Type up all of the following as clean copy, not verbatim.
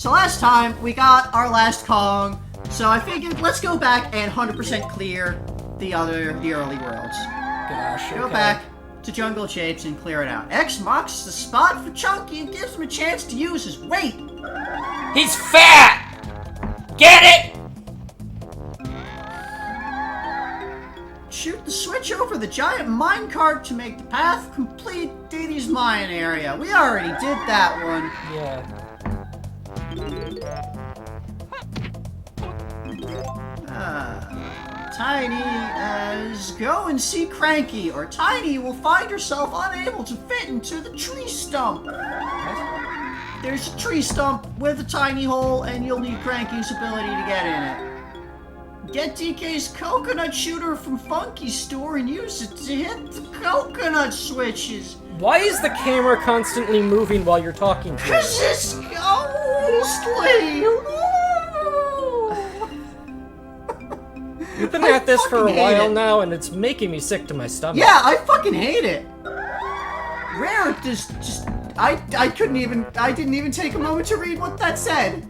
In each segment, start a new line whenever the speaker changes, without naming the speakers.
So last time, we got our last Kong, so I figured let's go back and 100% clear the early worlds.
Gosh,
Go back to Jungle Japes and clear it out. X marks the spot for Chunky and gives him a chance to use his weight.
He's fat! Get it?
Shoot the switch over the giant minecart to make the path complete Diddy's mine area. We already did that one.
Yeah.
Tiny as go and see Cranky, or Tiny will find herself unable to fit into the tree stump. There's a tree stump with a tiny hole, and you'll need Cranky's ability to get in it. Get DK's coconut shooter from Funky's store and use it to hit the coconut switches.
Why is the camera constantly moving while you're talking to it?
'Cause it's ghostly.
You've been at this for a while now, and it's making me sick to my stomach.
Yeah, I fucking hate it. Rare just I didn't even take a moment to read what that said.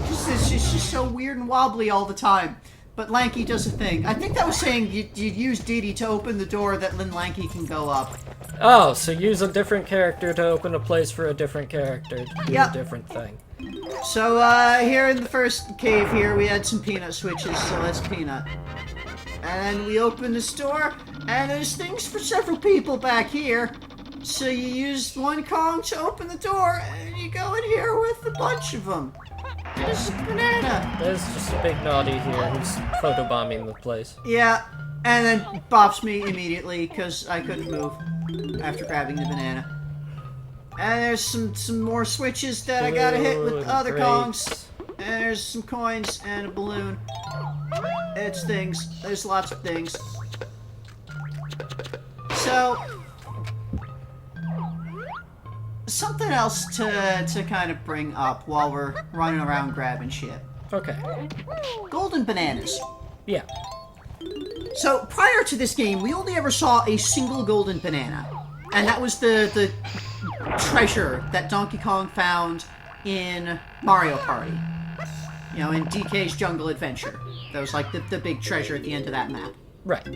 It's just so weird and wobbly all the time. But Lanky does a thing. I think that was saying you'd use Diddy to open the door that then Lanky can go up.
Oh, so use a different character to open a place for a different character to do a different thing.
So, here in the first cave here, we had some peanut switches, so let's peanut. And we open this door, and there's things for several people back here. So you use one Kong to open the door, and you go in here with a bunch of them. There's a banana.
There's just a big naughty here who's photobombing the place.
Yeah, and then bops me immediately, because I couldn't move after grabbing the banana. And there's some more switches that I gotta hit with the other Kongs. And there's some coins and a balloon. It's things. There's lots of things. So, something else to kind of bring up while we're running around grabbing shit.
Okay.
Golden bananas.
Yeah.
So, prior to this game, we only ever saw a single golden banana. And that was the treasure that Donkey Kong found in Mario Party. You know, in DK's Jungle Adventure. That was like the big treasure at the end of that map.
Right.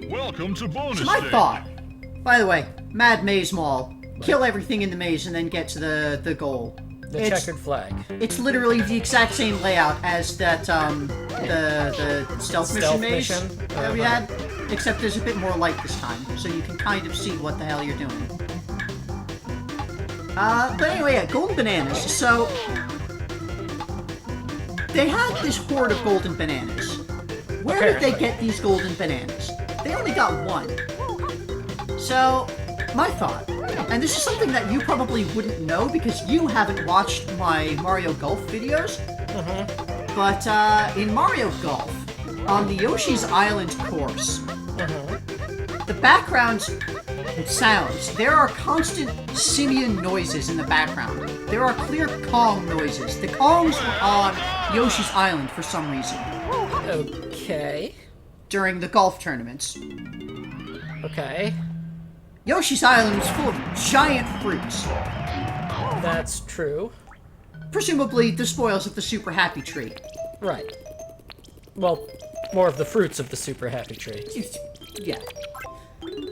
Welcome to bonus
So my
stage.
thought, by the way, Mad Maze Maul, kill everything in the maze and then get to the goal.
The checkered flag.
It's literally the exact same layout as that, the stealth mission maze that we had, except there's a bit more light this time, so you can kind of see what the hell you're doing. But anyway, yeah, golden bananas. So, they had this horde of golden bananas. Where did they get these golden bananas? They only got one. So, my thought, and this is something that you probably wouldn't know because you haven't watched my Mario Golf videos, but in Mario Golf, on the Yoshi's Island course, the background sounds, there are constant simian noises in the background. There are clear Kong noises. The Kongs were on Yoshi's Island for some reason.
Okay.
During the golf tournaments.
Okay.
Yoshi's Island was full of giant fruits.
That's true.
Presumably the spoils of the Super Happy Tree.
Right. Well, more of the fruits of the Super Happy Tree.
Yeah.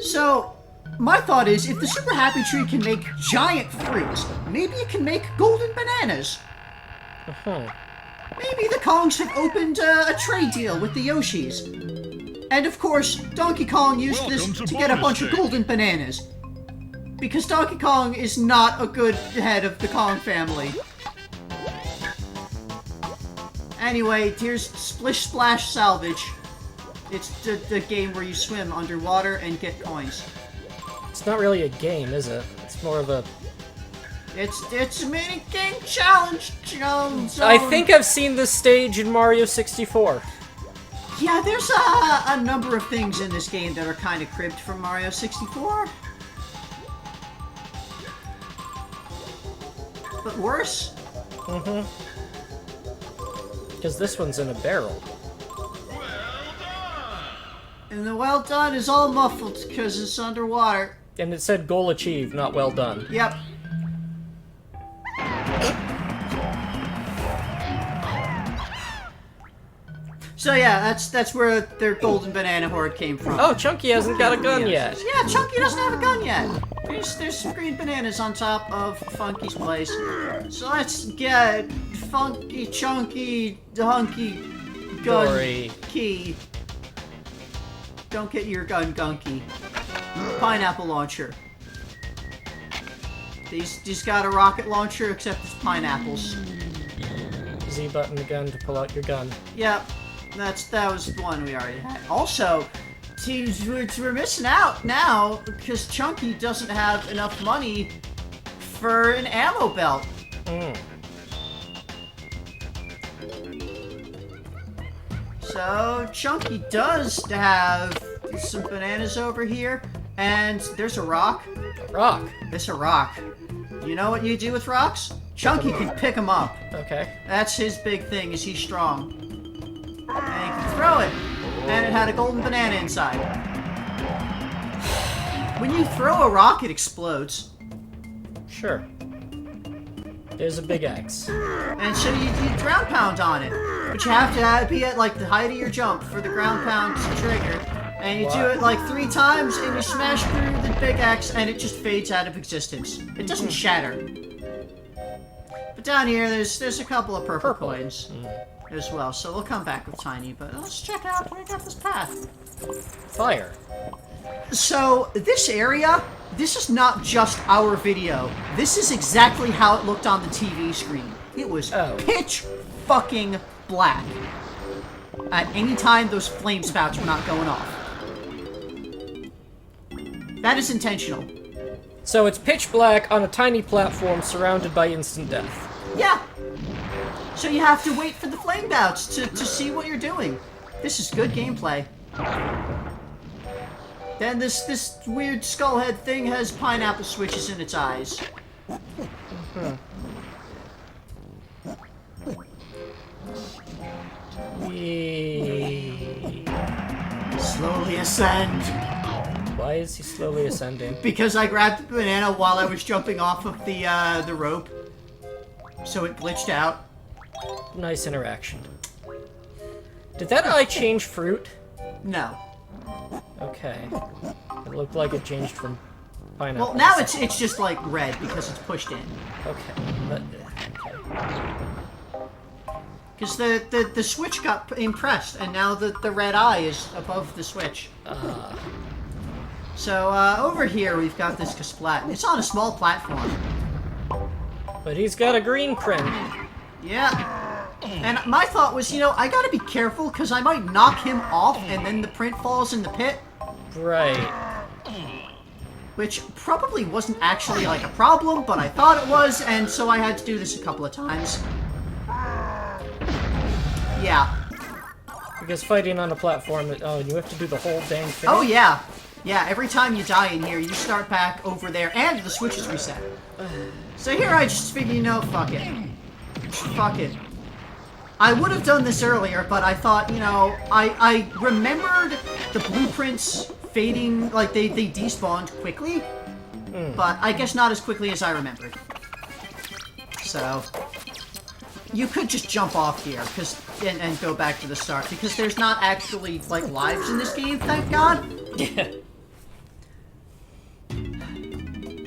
So, my thought is, if the Super Happy Tree can make giant fruits, maybe it can make golden bananas. Maybe the Kongs have opened a trade deal with the Yoshis. And of course, Donkey Kong used this to get a bunch of golden bananas. Because Donkey Kong is not a good head of the Kong family. Anyway, here's Splish-Splash Salvage. It's the game where you swim underwater and get coins.
It's not really a game, is it? It's more of a...
It's a mini game challenge zone.
I think I've seen this stage in Mario 64.
Yeah, there's a number of things in this game that are kind of cribbed from Mario 64. But worse.
Because this one's in a barrel.
And the well done is all muffled because it's underwater.
And it said goal achieved, not well done.
Yep. So yeah, that's where their golden banana horde came from.
Oh, Chunky hasn't got a gun yet.
Yeah, Chunky doesn't have a gun yet. There's some green bananas on top of Funky's place. So let's get Funky, Chunky, Hunky, Gun
Dory.
Key. Don't get your gun gunky. Pineapple launcher. These got a rocket launcher, except it's pineapples.
Z button again to pull out your gun.
Yep, that was the one we already had. Also, we're missing out now because Chunky doesn't have enough money for an ammo belt. So Chunky does have some bananas over here, and there's a rock.
Rock.
There's a rock. You know what you do with rocks? Chunky can pick them up.
Okay.
That's his big thing, is he's strong. And he can throw it. And it had a golden banana inside. When you throw a rock, it explodes.
Sure. There's a big X.
And so you ground pound on it. But you have to be at like the height of your jump for the ground pound to trigger. And you do it like 3 times, and you smash through the big X, and it just fades out of existence. It doesn't shatter. But down here, there's a couple of purple coins as well. So we'll come back with Tiny, but let's check out this path.
Fire.
So this area, this is not just our video. This is exactly how it looked on the TV screen. It was pitch fucking black. At any time, those flame spouts were not going off. That is intentional.
So it's pitch black on a tiny platform surrounded by instant death.
Yeah. So you have to wait for the flame bouts to see what you're doing. This is good gameplay. Then this weird skull head thing has pineapple switches in its eyes. Slowly ascend.
Why is he slowly ascending?
Because I grabbed the banana while I was jumping off of the rope. So it glitched out.
Nice interaction. Did that eye change fruit?
No.
Okay. It looked like it changed from pineapple.
Well, now it's just like red because it's pushed in.
Okay. But, okay.
Because the switch got impressed, and now the red eye is above the switch. So over here we've got this Kasplat. It's on a small platform.
But he's got a green print.
Yeah. And my thought was, you know, I gotta be careful because I might knock him off and then the print falls in the pit.
Right.
Which probably wasn't actually like a problem, but I thought it was, and so I had to do this a couple of times. Yeah.
Because fighting on a platform, you have to do the whole dang thing.
Oh yeah. Yeah, every time you die in here, you start back over there, and the switch is reset. So here I just figured, you know, fuck it. Fuck it. I would have done this earlier, but I thought, you know, I remembered the blueprints fading, like they despawned quickly, but I guess not as quickly as I remembered. So, you could just jump off here, and go back to the start, because there's not actually, like, lives in this game, thank God.
Yeah.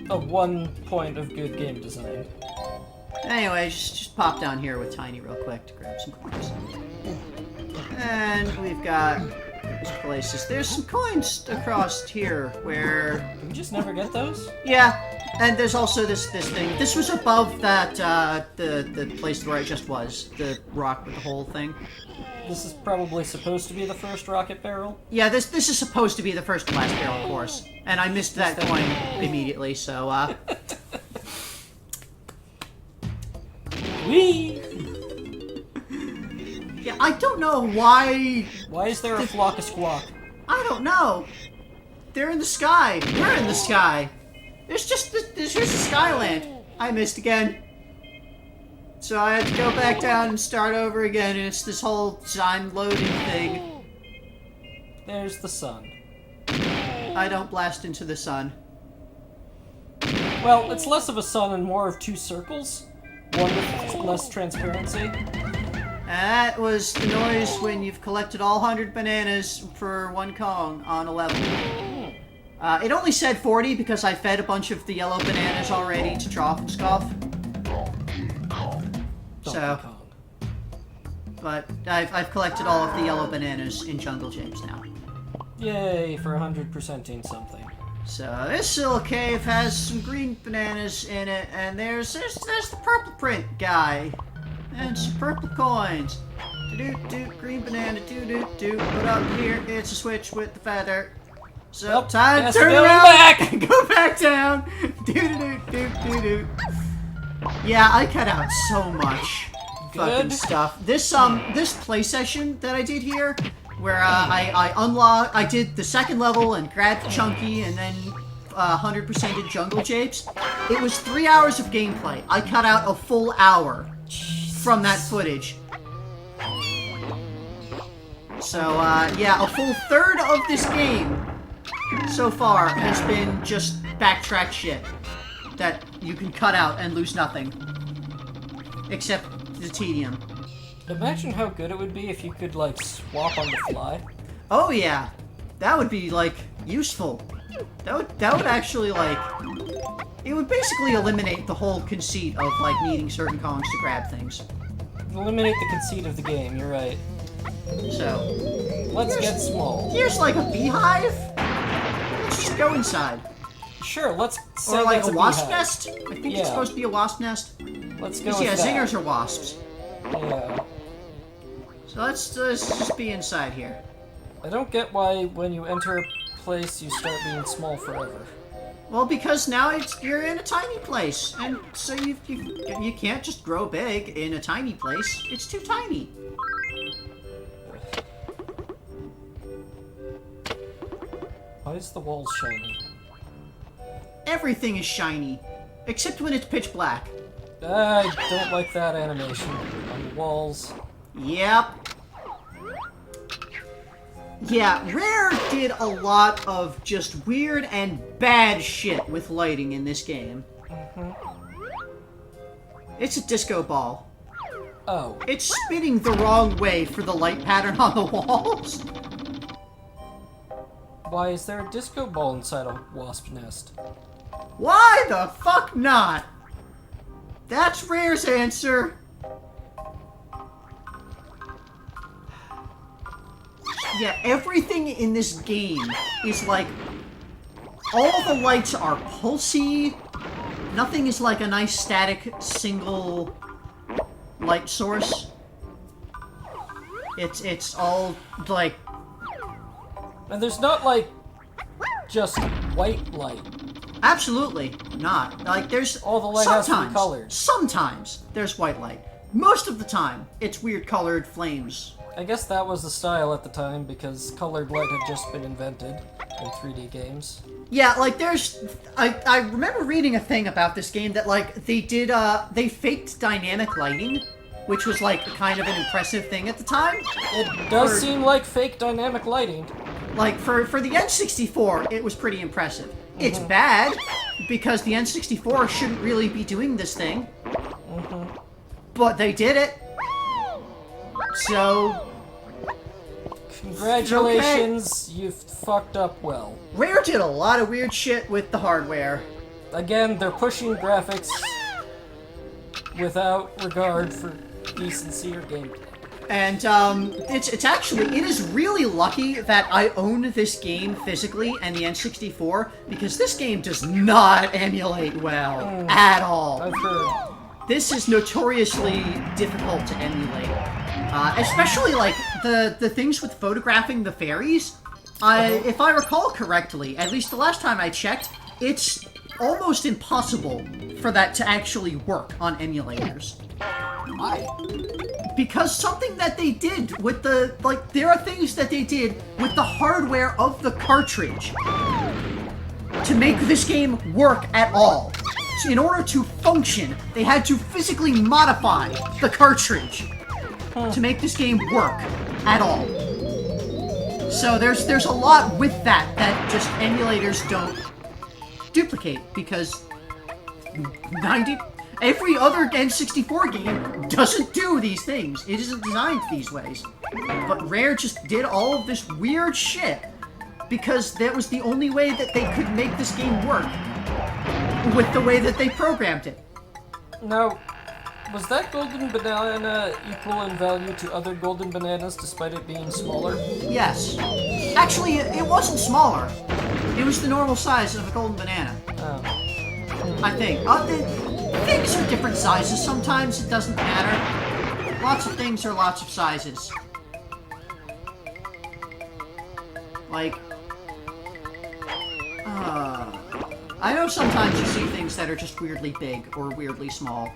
One point of good game design.
Anyway, just pop down here with Tiny real quick to grab some coins. And we've got these places. There's some coins across here where...
We just never get those?
Yeah, and there's also this thing. This was above that, the place where I just was. The rock with the hole thing.
This is probably supposed to be the first rocket barrel?
Yeah, this is supposed to be the first blast barrel, of course. And I missed that coin immediately, so,
Whee!
Yeah, I don't know why...
Why is there a flock of squawk?
I don't know. They're in the sky. We're in the sky. There's just here's the Skyland. I missed again. So I had to go back down and start over again, and it's this whole time loading thing.
There's the sun.
I don't blast into the sun.
Well, it's less of a sun and more of 2 circles. One with less transparency.
That was the noise when you've collected all 100 bananas for one Kong on a level. It only said 40 because I fed a bunch of the yellow bananas already to Trough and Scoff. So, but I've collected all of the yellow bananas in Jungle Japes now.
Yay for 100%ing something.
So this little cave has some green bananas in it, and there's the purple print guy, and some purple coins. Green banana, Put up here, it's a switch with the feather. So time to turn around
back
and go back down. Yeah, I cut out so much fucking stuff. This play session that I did here, where I did the second level and grabbed Chunky and then 100%ed Jungle Japes. It was 3 hours of gameplay. I cut out a full hour from that footage. So yeah, a full third of this game so far has been just backtrack shit that you can cut out and lose nothing. Except the tedium.
Imagine how good it would be if you could, like, swap on the fly.
Oh yeah, that would be, like, useful. That would actually, like, it would basically eliminate the whole conceit of, like, needing certain Kongs to grab things.
Eliminate the conceit of the game, you're right.
So,
let's get small.
Here's, like, a beehive. Let's just go inside.
Sure, let's say
or, like,
that's
a wasp
beehive.
nest? I think it's supposed to be a wasp nest.
Let's go with
yeah,
that.
zingers are wasps.
Yeah.
So let's just be inside here.
I don't get why when you enter a place you start being small forever.
Well, because now you're in a tiny place, and so you can't just grow big in a tiny place. It's too tiny.
Why is the walls shiny?
Everything is shiny, except when it's pitch black.
I don't like that animation on the walls.
Yep. Yeah, Rare did a lot of just weird and bad shit with lighting in this game. It's a disco ball.
Oh.
It's spinning the wrong way for the light pattern on the walls.
Why is there a disco ball inside a wasp nest?
Why the fuck not? That's Rare's answer. Yeah, everything in this game is like... all the lights are pulsy. Nothing is like a nice static single light source. It's all like...
And there's not like just white light.
Absolutely not. Like, there's...
all the light has to be colored.
Sometimes there's white light. Most of the time, it's weird colored flames.
I guess that was the style at the time, because colored light had just been invented in 3D games.
Yeah, like, there's... I remember reading a thing about this game that, like, they faked dynamic lighting, which was, like, kind of an impressive thing at the time.
It does seem like fake dynamic lighting.
Like, for the N64, it was pretty impressive. It's bad, because the N64 shouldn't really be doing this thing. But they did it. So...
congratulations, you've fucked up well.
Rare did a lot of weird shit with the hardware.
Again, they're pushing graphics without regard for decency or gameplay.
And, it is really lucky that I own this game physically and the N64, because this game does not emulate well at all.
I've heard.
This is notoriously difficult to emulate. Especially, like, the things with photographing the fairies. If I recall correctly, at least the last time I checked, it's almost impossible for that to actually work on emulators.
Why?
Because something that they did with the... like, there are things that they did with the hardware of the cartridge to make this game work at all. So in order to function, they had to physically modify the cartridge to make this game work at all. So there's a lot with that just emulators don't duplicate, because Every other N64 game doesn't do these things. It isn't designed these ways. But Rare just did all of this weird shit because that was the only way that they could make this game work with the way that they programmed it.
Now, was that golden banana equal in value to other golden bananas despite it being smaller?
Yes. Actually, it wasn't smaller. It was the normal size of a golden banana.
Oh.
I think. Things are different sizes. Sometimes it doesn't matter. Lots of things are lots of sizes. Like, I know sometimes you see things that are just weirdly big or weirdly small.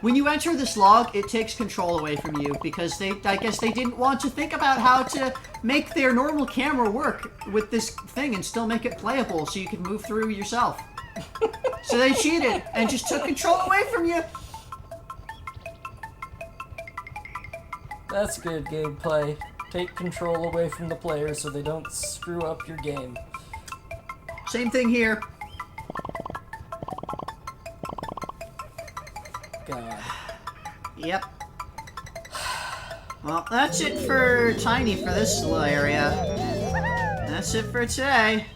When you enter this log, it takes control away from you because I guess they didn't want to think about how to make their normal camera work with this thing and still make it playable so you could move through yourself. So they cheated and just took control away from you.
That's good gameplay. Take control away from the players so they don't screw up your game.
Same thing here.
God.
Yep. Well, that's it for Tiny for this little area. That's it for today.